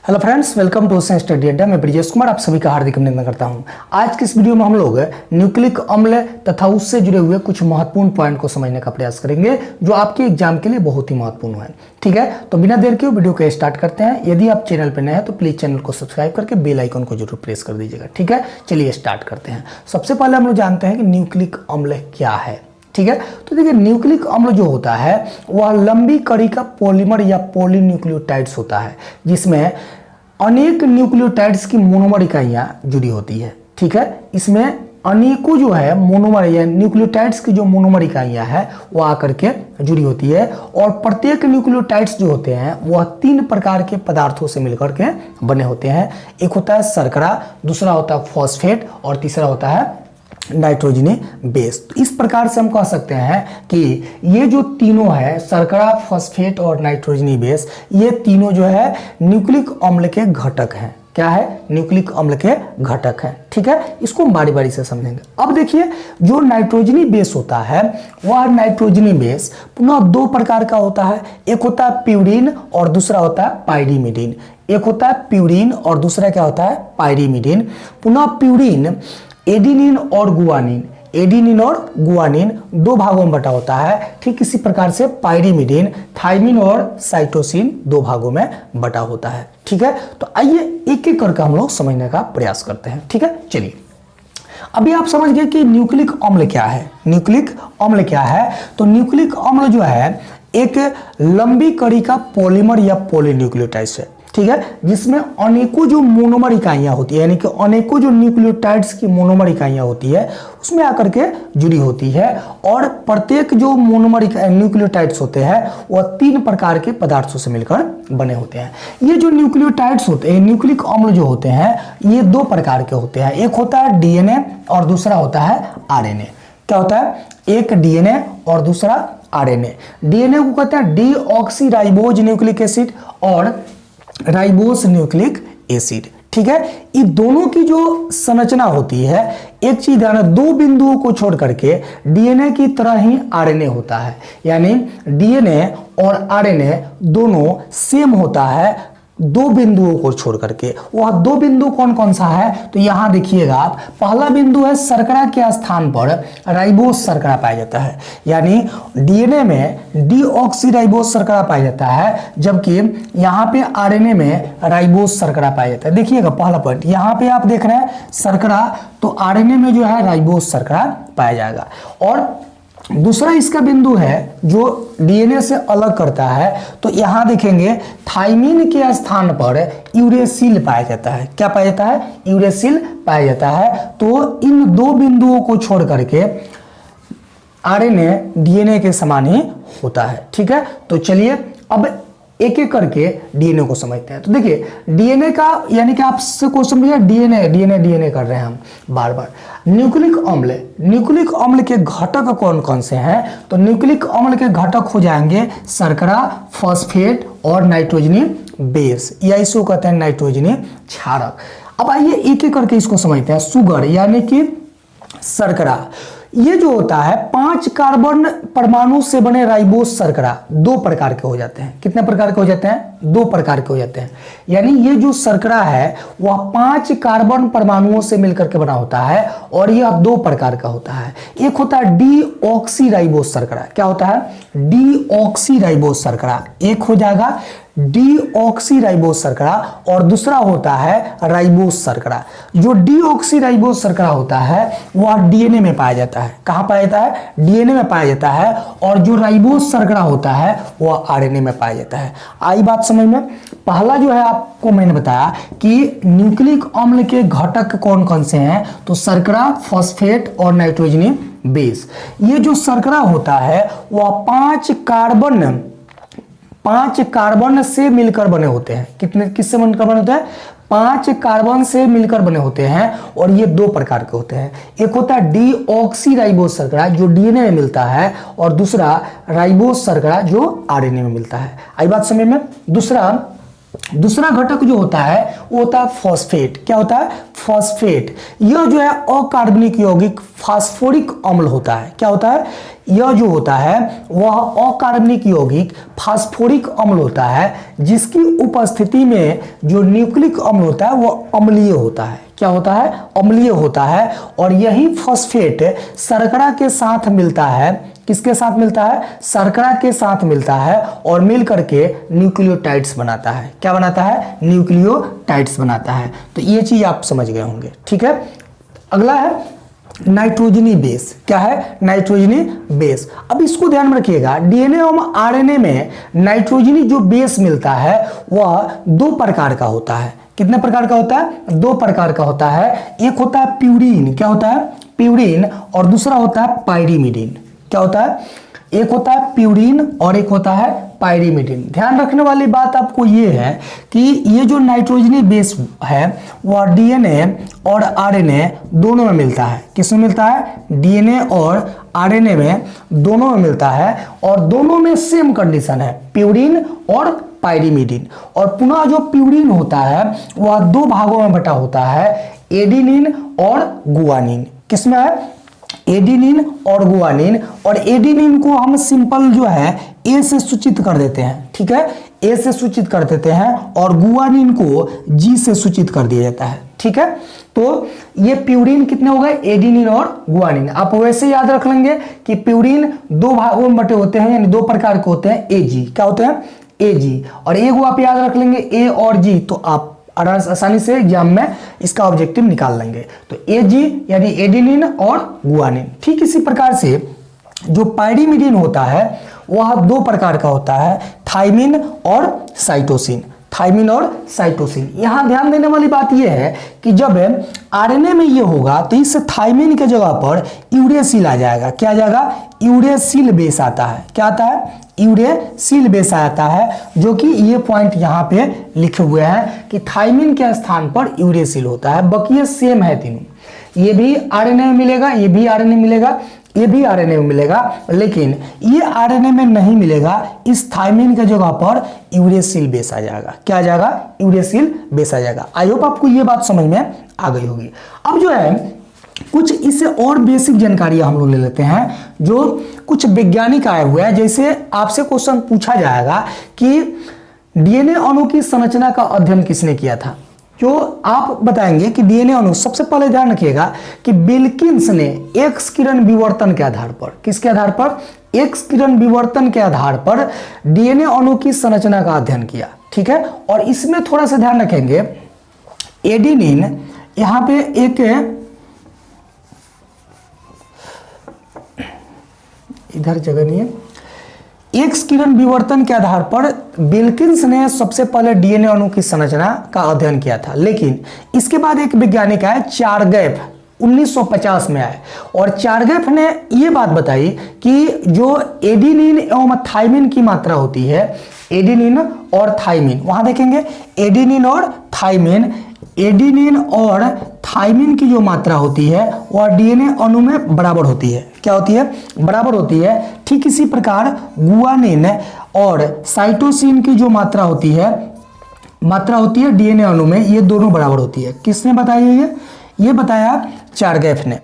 Hello friends, welcome to study Adda. मैं ब्रिजेश कुमार आप सभी का हार्दिक अभिनंदन करता हूं। आज की इस वीडियो में हम लोग न्यूक्लिक अम्ल तथा उससे जुड़े हुए कुछ महत्वपूर्ण पॉइंट को समझने का प्रयास करेंगे जो आपके एग्जाम के लिए बहुत ही महत्वपूर्ण है। ठीक है, तो बिना देर के वीडियो को स्टार्ट करते हैं। यदि आप चैनल पर नए हैं तो प्लीज चैनल को सब्सक्राइब करके बेल आइकन को जरूर प्रेस कर दीजिएगा। ठीक है, चलिए स्टार्ट करते हैं। सबसे पहले हम लोग जानते हैं कि न्यूक्लिक अम्ल क्या है। ठीक है, तो देखिए न्यूक्लिक अम्ल जो होता है वह लंबी कड़ी का पॉलीमर या पॉलीन्यूक्लियोटाइड्स होता है जिसमें अनेक न्यूक्लियोटाइड्स की मोनोमर इकाइयां जुड़ी होती है। ठीक है, इसमें अनेकों जो है मोनोमर या न्यूक्लियोटाइड्स की जो मोनोमर इकाइयां है वो आकर के जुड़ी होती है और प्रत्येक न्यूक्लियोटाइड्स जो होते हैं वह 3 प्रकार के पदार्थों से मिलकर के बने होते हैं। एक होता है शर्करा, दूसरा होता है फॉस्फेट और तीसरा होता है नाइट्रोजनी बेस। तो इस प्रकार से हम कह सकते हैं कि ये जो तीनों है शर्करा, फॉस्फेट और नाइट्रोजनी बेस, ये तीनों जो है न्यूक्लिक अम्ल के घटक हैं। क्या है? न्यूक्लिक अम्ल के घटक हैं। ठीक है, इसको हम बारी बारी से समझेंगे। अब देखिए जो नाइट्रोजनी बेस होता है वह नाइट्रोजनी बेस पुनः 2 प्रकार का होता है। एक होता है प्यूरिन और दूसरा होता है पाइरीमिडीन। एक होता है प्यूरिन और दूसरा क्या होता है? पाइरीमिडीन। पुनः प्यूरिन एडिनिन और गुआनिन, एडिनिन और गुआनिन 2 भागों में बटा होता है। ठीक इसी प्रकार से पाइरीमिडीन थाइमिन और साइटोसिन 2 भागों में बटा होता है। ठीक है, तो आइए एक एक करके हम लोग समझने का प्रयास करते हैं। ठीक है, चलिए अभी आप समझ गए कि न्यूक्लिक अम्ल क्या है। न्यूक्लिक अम्ल क्या है? तो न्यूक्लिक अम्ल जो है एक लंबी कड़ी का पॉलीमर या पॉलीन्यूक्लियोटाइड्स है। ठीक है, जिसमें अनेकों जो मोनोमर इकाइयां होती है यानी कि अनेकों जो न्यूक्लियोटाइड्स की मोनोमर इकाइयां होती है उसमें आकर के जुड़ी होती है और प्रत्येक जो मोनोमर न्यूक्लियोटाइड्स होते हैं वह 3 प्रकार के पदार्थों से मिलकर बने होते हैं। ये जो न्यूक्लियोटाइड्स होते हैं, न्यूक्लिक अम्ल जो होते हैं, ये 2 प्रकार के होते हैं। एक होता है डीएनए और दूसरा होता है आरएनए। क्या होता है? एक डीएनए और दूसरा आरएनए। डीएनए को कहते हैं डीऑक्सीराइबोज न्यूक्लिक एसिड और राइबोस न्यूक्लिक एसिड। ठीक है, ये दोनों की जो संरचना होती है, एक चीज ध्यान रखना, 2 बिंदुओं को छोड़ करके डीएनए की तरह ही आरएनए होता है। यानी डीएनए और आरएनए दोनों सेम होता है 2 बिंदुओं को छोड़ करके। वह 2 बिंदु कौन कौन सा है? तो यहां देखिएगा आप, पहला बिंदु है शर्करा के स्थान पर राइबोस शर्करा पाया जाता है। यानी डीएनए में डीऑक्सीराइबोस शर्करा पाया जाता है जबकि यहां पे आरएनए में राइबोस शर्करा पाया जाता है। देखिएगा पहला पॉइंट, यहां पे आप देख रहे हैं शर्करा, तो आरएनए में जो है राइबोस शर्करा पाया जाएगा। और दूसरा इसका बिंदु है जो डीएनए से अलग करता है, तो यहां देखेंगे थाइमिन के स्थान पर यूरेसिल पाया जाता है। क्या पाया जाता है? यूरेसिल पाया जाता है। तो इन 2 बिंदुओं को छोड़ करके आरएनए डीएनए के समान ही होता है। ठीक है, तो चलिए अब एक एक करके डीएनए को समझते हैं। तो देखिए डीएनए का यानी कि आपसे क्वेश्चन भैया डीएनए डीएनए डीएनए कर रहे हैं हम बार बार। न्यूक्लिक अम्ल के घटक कौन कौन से हैं? तो न्यूक्लिक अम्ल के घटक हो जाएंगे शर्करा, फॉस्फेट और नाइट्रोजनी बेस, या इसको कहते हैं नाइट्रोजनी क्षारक। अब आइए एक एक करके इसको समझते हैं। शुगर यानी कि शर्करा, ये जो होता है 5 कार्बन परमाणु से बने राइबोस शर्करा 2 प्रकार के हो जाते हैं। कितने प्रकार के हो जाते हैं? 2 प्रकार के हो जाते हैं। यानी ये जो शर्करा है वह 5 कार्बन परमाणुओं से मिलकर के बना होता है और यह 2 प्रकार का होता है। एक होता है डीऑक्सीराइबोस शर्करा। क्या होता है? डीऑक्सीराइबोस शर्करा एक हो जाएगा डीऑक्सीराइबोस शर्करा, और दूसरा होता है राइबोस शर्करा। जो डीऑक्सीराइबोस शर्करा होता है वह डीएनए में पाया जाता है। कहां पाया जाता है? डीएनए में पाया जाता है। और जो राइबोस शर्करा होता है वह आरएनए में पाया जाता है। आई बात समझ में? पहला जो है आपको मैंने बताया कि न्यूक्लिक अम्ल के घटक कौन कौन से हैं, तो शर्करा, फॉस्फेट और नाइट्रोजनी बेस। ये जो शर्करा होता है वह 5 कार्बन से मिलकर बने होते हैं। किससे मिलकर बने होते हैं? 5 कार्बन से मिलकर बने होते हैं और ये 2 प्रकार के होते हैं। एक होता है डीऑक्सीराइबोस शर्करा जो डीएनए में मिलता है और दूसरा राइबोस शर्करा जो आरएनए में मिलता है। आई बात समझ में? दूसरा घटक जो होता है वो होता है फॉस्फेट। क्या होता है? फॉस्फेट। यह जो है अकार्बनिक यौगिक फास्फोरिक अम्ल होता है। क्या होता है? यह जो होता है वह अकार्बनिक यौगिक फास्फोरिक अम्ल होता है, जिसकी उपस्थिति में जो न्यूक्लिक अम्ल होता है वह अम्लीय होता है। क्या होता है? अम्लीय होता है। और यही फॉस्फेट शर्करा के साथ मिलता है। किसके साथ मिलता है? शर्करा के साथ मिलता है और मिल करके न्यूक्लियोटाइड्स बनाता है। क्या बनाता है? न्यूक्लियोटाइड्स बनाता है। तो ये चीज आप समझ गए होंगे। ठीक है, अगला है नाइट्रोजनी बेस। क्या है? नाइट्रोजनी बेस। अब इसको ध्यान में रखिएगा, डीएनए और आरएनए में नाइट्रोजनी जो बेस मिलता है वह दो प्रकार का होता है। कितने प्रकार का होता है? दो प्रकार का होता है। एक होता है प्यूरीन। क्या होता है? प्यूरीन। और दूसरा होता है पाइरीमिडीन। क्या होता है? एक होता है प्यूरीन और एक होता है पाइरीमिडीन। ध्यान रखने वाली बात आपको ये है कि ये जो नाइट्रोजनी बेस है वह डीएनए और आरएनए दोनों में मिलता है। किसमें मिलता है? डीएनए और आरएनए में दोनों में मिलता है और दोनों में सेम कंडीशन है, प्यूरीन और पाइरीमिडीन। और पुनः जो प्यूरीन होता है वह दो भागों में बटा होता है, एडिनिन और गुआनिन। किसमें है? एडिनिन और गुआनिन। और एडिनिन को हम सिंपल जो है ए से सूचित कर देते हैं। ठीक है, ए से सूचित कर देते हैं और गुआनिन को जी से सूचित कर दिया जाता है। ठीक है, तो ये प्यूरीन कितने हो गए? एडिनिन और गुआनिन। आप वैसे याद रख लेंगे कि प्यूरीन दो भागों में बटे होते हैं, यानी दो प्रकार के होते हैं, एजी। क्या होते हैं? एजी। और ए को आप याद रख लेंगे, ए और जी, तो आप आसानी से एग्जाम में इसका ऑब्जेक्टिव निकाल लेंगे। तो एजी यानी एडिनिन और गुआनिन। ठीक इसी प्रकार से जो पाइरीमिडीन होता है वह दो प्रकार का होता है, थाइमिन और साइटोसिन। थाइमिन और साइटोसिन। यहां ध्यान देने वाली बात यह है कि जब आरएनए में ये होगा तो इस थाइमिन के जगह पर यूरेसिल आ जाएगा। क्या आ जाएगा? यूरेसिल बेस आता है। क्या आता है? यूरेसिल बेस आता है, जो कि ये पॉइंट यहां पे लिखे हुए हैं कि थाइमिन के स्थान पर यूरेसिल होता है। बाकी ये सेम है तीनों। ये भी आरएनए में मिलेगा, ये भी आरएनए मिलेगा, ये भी आरएनए में मिलेगा, लेकिन ये आरएनए में नहीं मिलेगा। इस थाइमिन के जगह पर यूरेसिल बेस आ जाएगा। क्या आ जाएगा? यूरेसिल बेस आ जाएगा। आई होप आपको ये बात समझ में आ गई होगी। अब जो है कुछ इससे और बेसिक जानकारी हम लोग ले लेते हैं, जो कुछ वैज्ञानिक आए हुए हैं। जैसे आपसे क्वेश्चन पूछा जाएगा कि डीएनए अणु की संरचना का अध्ययन किसने किया था, जो आप बताएंगे कि डीएनए अणु। सबसे पहले ध्यान रखिएगा कि विल्किंस ने एक्स किरण विवर्तन के आधार पर, किसके आधार पर? एक्स किरण विवर्तन के आधार पर डीएनए अणु की संरचना का अध्ययन किया। ठीक है, और इसमें थोड़ा सा ध्यान रखेंगे, एडिनिन यहां पे एक इधर जगह नहीं है। एक्स किरण विवर्तन के आधार पर विल्किंस ने सबसे पहले डीएनए अणु की संरचना का अध्ययन किया था, लेकिन इसके बाद एक वैज्ञानिक आए, चार्गैफ, 1950 में आए। और चार्गैफ ने यह बात बताई कि जो एडिनिन एवं थाइमिन की मात्रा होती है, एडिनिन और थाइमिन, वहां देखेंगे एडिनिन और थाइमिन, एडिनिन और थाइमिन की जो मात्रा होती है वह डीएनए अणु में बराबर होती है। क्या होती है? बराबर होती है। ठीक इसी प्रकार गुआनिन और साइटोसिन की जो मात्रा होती है डीएनए अणु में, ये दोनों बराबर होती है। किसने बताया ये बताया चार्गैफ ने।